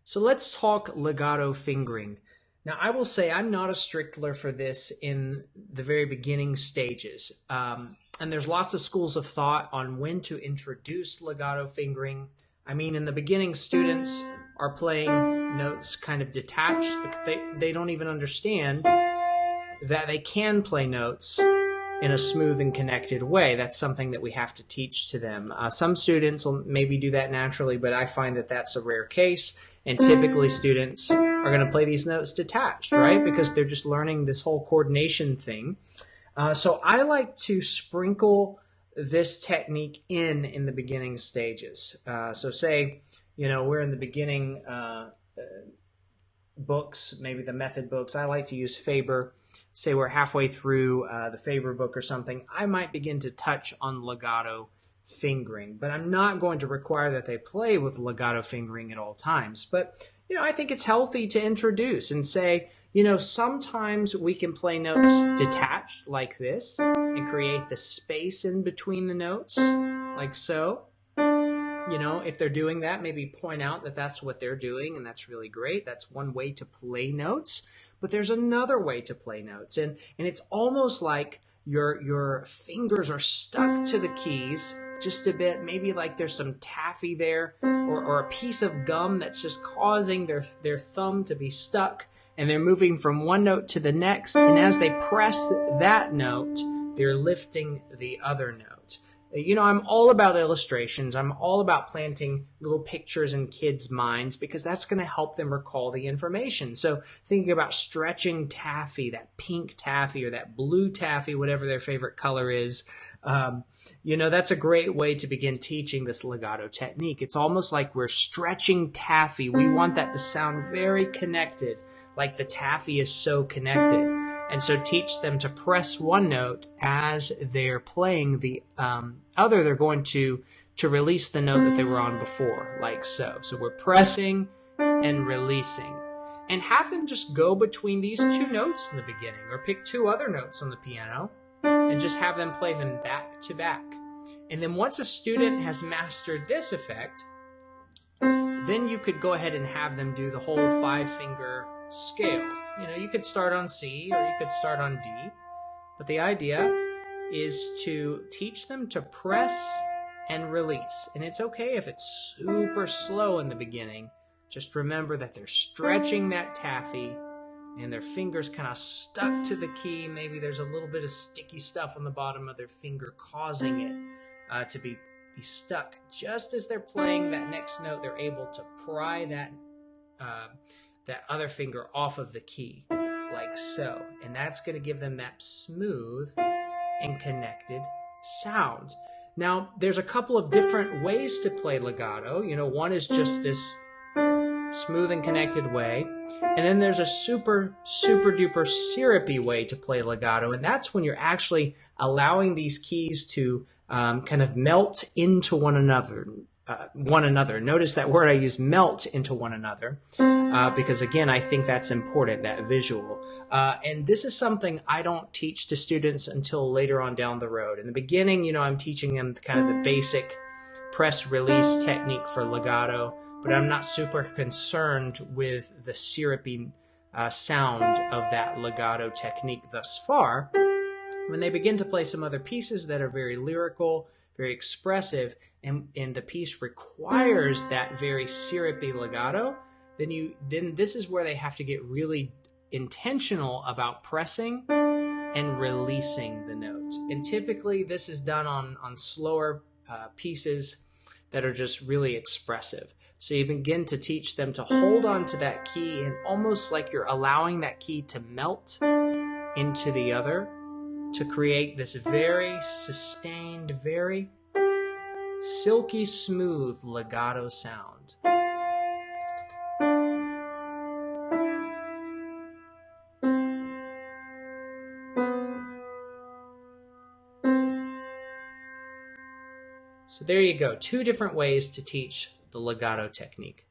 So let's talk legato fingering. Now, I will say I'm not a stickler for this in the very beginning stages. And there's lots of schools of thought on when to introduce legato fingering. I mean, in the beginning, students are playing notes kind of detached because they don't even understand that they can play notes in a smooth and connected way. That's something that we have to teach to them. Some students will maybe do that naturally, but I find that that's a rare case. And typically students are going to play these notes detached, right? Because they're just learning this whole coordination thing. So I like to sprinkle this technique in the beginning stages. So say, we're in the beginning books, maybe the method books. I like to use Faber. Say we're halfway through the Faber book or something. I might begin to touch on legato fingering, but I'm not going to require that they play with legato fingering at all times. But, I think it's healthy to introduce and say, sometimes we can play notes detached like this and create the space in between the notes like so. If they're doing that, maybe point out that that's what they're doing, and that's really great. That's one way to play notes. But there's another way to play notes, and it's almost like your fingers are stuck to the keys just a bit. Maybe like there's some taffy there, or a piece of gum that's just causing their thumb to be stuck, and they're moving from one note to the next. And as they press that note, they're lifting the other note. I'm all about illustrations. I'm all about planting little pictures in kids' minds because that's going to help them recall the information. So thinking about stretching taffy, that pink taffy or that blue taffy, whatever their favorite color is, that's a great way to begin teaching this legato technique. It's almost like we're stretching taffy. We want that to sound very connected, like the taffy is so connected. And so teach them to press one note as they're playing the other. They're going to release the note that they were on before, like so. So we're pressing and releasing. And have them just go between these two notes in the beginning, or pick two other notes on the piano and just have them play them back to back. And then once a student has mastered this effect, then you could go ahead and have them do the whole 5-finger scale. You could start on C or you could start on D, but the idea is to teach them to press and release. And it's okay if it's super slow in the beginning. Just remember that they're stretching that taffy and their fingers kind of stuck to the key. Maybe there's a little bit of sticky stuff on the bottom of their finger causing it to be stuck. Just as they're playing that next note, they're able to pry that other finger off of the key, like so. And that's going to give them that smooth and connected sound. Now, there's a couple of different ways to play legato. One is just this smooth and connected way. And then there's a super, super duper syrupy way to play legato. And that's when you're actually allowing these keys to kind of melt into one another. Notice that word I use, melt into one another, because again, I think that's important, that visual. And this is something I don't teach to students until later on down the road. In the beginning, I'm teaching them kind of the basic press-release technique for legato, but I'm not super concerned with the syrupy sound of that legato technique thus far. When they begin to play some other pieces that are very lyrical, very expressive, and the piece requires that very syrupy legato, then this is where they have to get really intentional about pressing and releasing the note. And typically this is done on slower pieces that are just really expressive. So you begin to teach them to hold on to that key, and almost like you're allowing that key to melt into the other to create this very sustained, very silky smooth legato sound. So there you go, 2 different ways to teach the legato technique.